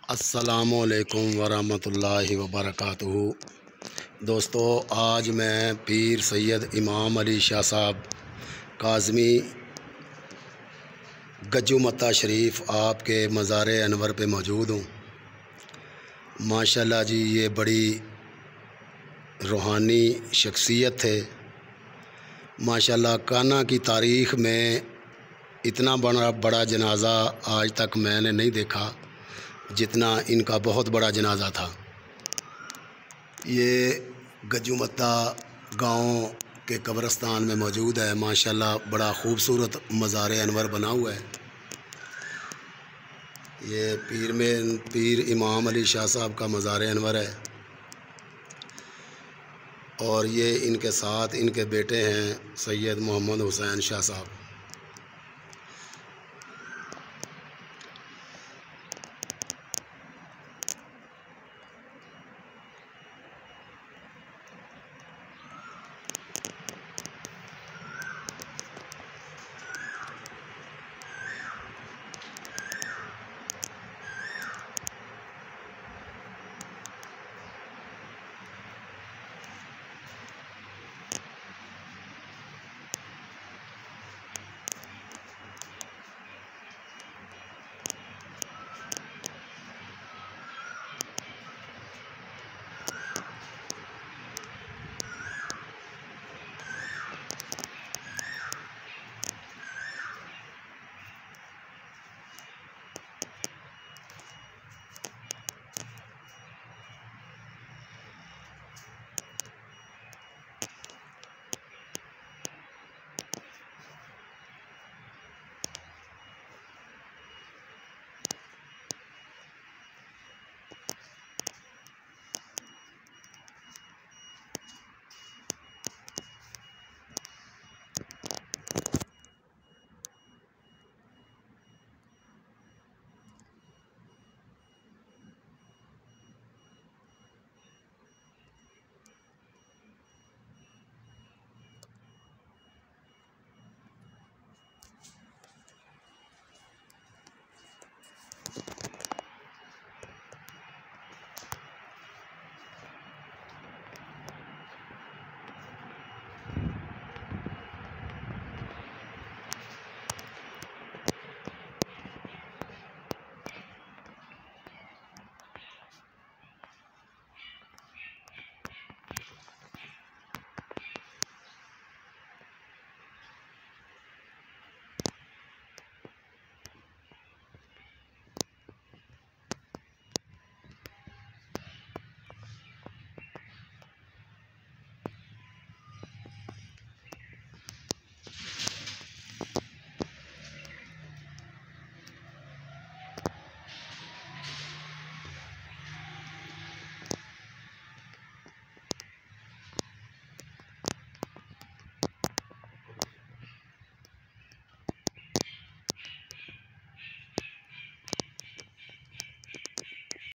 अस्सलामुअलैकुम वरहमतुल्लाहि वबरकातुहू। दोस्तों, आज मैं पीर सैयद इमाम अली शाह साहब काज़मी गज्जुमत्ता शरीफ आपके मज़ार अनवर पे मौजूद हूँ। माशाल्लाह जी, ये बड़ी रूहानी शख्सियत थे। माशाल्लाह काना की तारीख़ में इतना बड़ा जनाज़ा आज तक मैंने नहीं देखा जितना इनका बहुत बड़ा जनाज़ा था। ये गज्जुमत्ता गांव के कब्रिस्तान में मौजूद है। माशाल्लाह बड़ा ख़ूबसूरत मज़ार अनवर बना हुआ है। ये पीर इमाम अली शाह साहब का मज़ार अनवर है और ये इनके साथ इनके बेटे हैं सैयद मोहम्मद हुसैन शाह साहब।